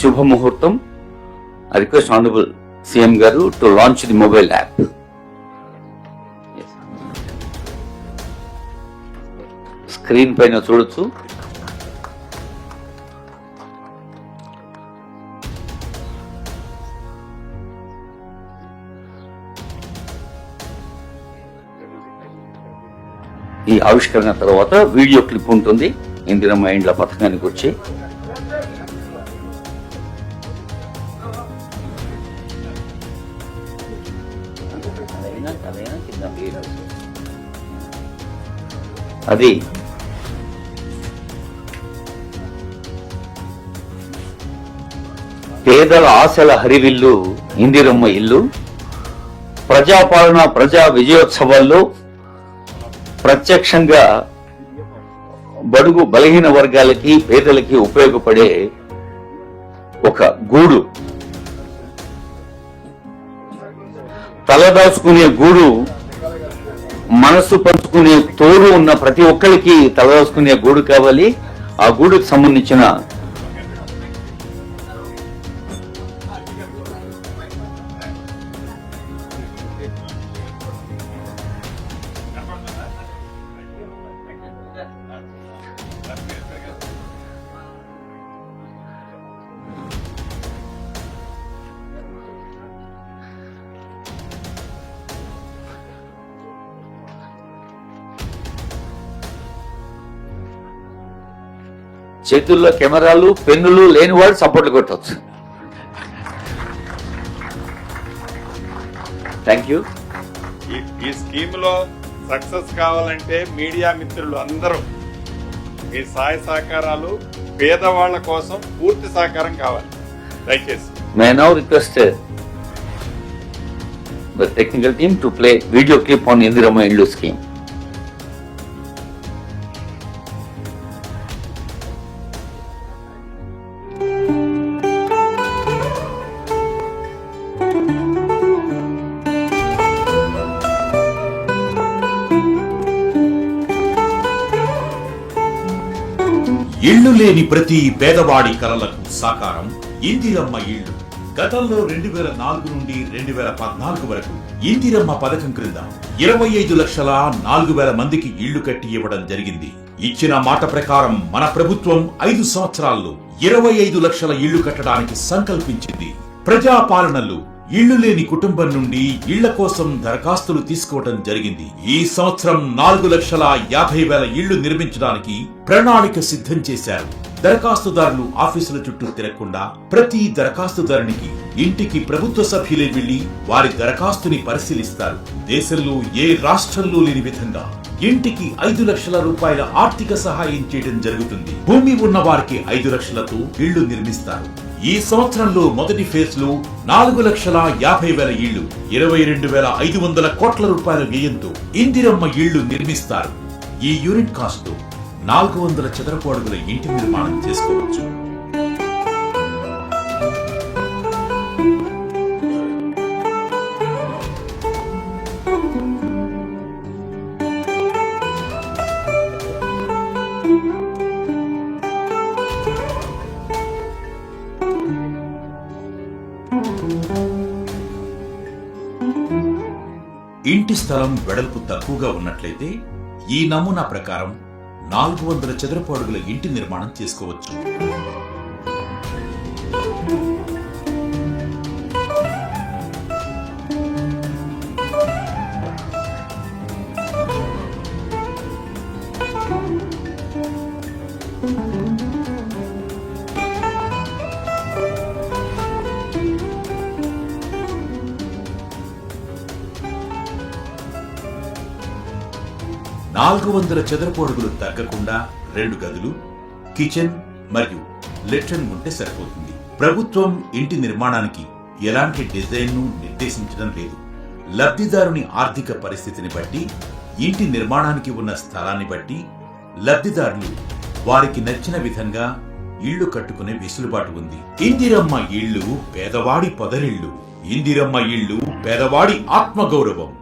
శుభముహూర్తం. I request Honorable CM Garu to launch the mobile app. Screen పైన చూడొచ్చు. ఈ ఆవిష్కరణ తర్వాత వీడియో క్లిప్ ఉంటుంది ఇందిరమ్మ ఇండ్ల పథకానికి వచ్చి. అది పేదల ఆశల హరివిల్లు ఇందిరమ్మ ఇల్లు. ప్రజాపాలన ప్రజా విజయోత్సవాల్లో ప్రత్యక్షంగా బడుగు బలహీన వర్గాలకి పేదలకి ఉపయోగపడే ఒక గూడు, తలదాచుకునే గూడు, మనసు పంచుకునే తోడు ఉన్న ప్రతి ఒక్కరికి తలదాచుకునే గూడు కావాలి. ఆ గూడుకు సంబంధించిన చేతుల్లో కెమెరాలు పెన్నులు లేని వాడు సపోర్ట్లు కొట్టవచ్చు. Thank you. ఈ స్కీమ్ లో సక్సెస్ కావాలంటే మీడియా మిత్రులు అందరూ మీ సహాయ సహకారాలు పేదవాళ్ల కోసం పూర్తి సహకారం కావాలి. దయచేసి may now request the technical team to play video clip on Indiramma ఇల్లు స్కీమ్. ఇళ్లు లేని ప్రతి పేదవాడి కలలకు సాకారం ఇందిరమ్మ ఇళ్లు. గతంలో 2004 నుండి 2014 వరకు ఇందిరమ్మ పథకం క్రింద 25,04,000 మందికి ఇళ్లు కట్టి ఇవ్వడం జరిగింది. ఇచ్చిన మాట ప్రకారం మన ప్రభుత్వం 5 సంవత్సరాల్లో 25 లక్షల ఇళ్లు కట్టడానికి సంకల్పించింది. ప్రజాపాలనలో ఇళ్లు లేని కుటుంబం నుండి ఇళ్ల కోసం దరఖాస్తులు తీసుకోవడం జరిగింది. ఈ సంవత్సరం 4,50,000 ఇళ్లు నిర్మించడానికి ప్రణాళిక సిద్ధం చేశారు. దరఖాస్తుదారులు ఆఫీసుల చుట్టూ తిరగకుండా ప్రతి దరఖాస్తుదారునికి ఇంటికి ప్రభుత్వ సభ్యులే వెళ్లి వారి దరఖాస్తుని పరిశీలిస్తారు. దేశంలో ఏ రాష్ట్రంలో లేని విధంగా ఇంటికి 5 లక్షల రూపాయల ఆర్థిక సహాయం చేయడం జరుగుతుంది. భూమి ఉన్న వారికి 5 లక్షలతో ఇళ్లు నిర్మిస్తారు. ఈ సంవత్సరంలో మొదటి ఫేజ్ లో 4,50,000 ఇళ్లు 22,500 కోట్ల రూపాయల వ్యయంతో ఇందిరమ్మ ఇళ్లు నిర్మిస్తారు. ఈ యూనిట్ కాస్ట్ 400 చదరపు అడుగుల ఇంటి నిర్మాణం చేసుకోవచ్చు. ఇంటి స్థలం వెడల్పు తక్కువగా ఉన్నట్లయితే ఈ నమూనా ప్రకారం 400 చదరపు అడుగుల ఇంటి నిర్మాణం చేసుకోవచ్చు. ,400 చదరపు అడుగులు తగ్గకుండా 2 గదులు, కిచెన్ మరియు లెట్రిన్ ఉంటే సరిపోతుంది. ప్రభుత్వం ఇంటి నిర్మాణానికి ఎలాంటి డిజైన్ను నిర్దేశించడం లేదు. లబ్ధిదారుని ఆర్థిక పరిస్థితిని బట్టి, ఇంటి నిర్మాణానికి ఉన్న స్థలాన్ని బట్టి లబ్ధిదారులు వారికి నచ్చిన విధంగా ఇళ్లు కట్టుకునే వెసులుబాటు ఉంది. ఇందిరమ్మ ఇళ్లు పేదవాడి పొదరిళ్లు. ఇందిరమ్మ ఇళ్లు పేదవాడి ఆత్మగౌరవం.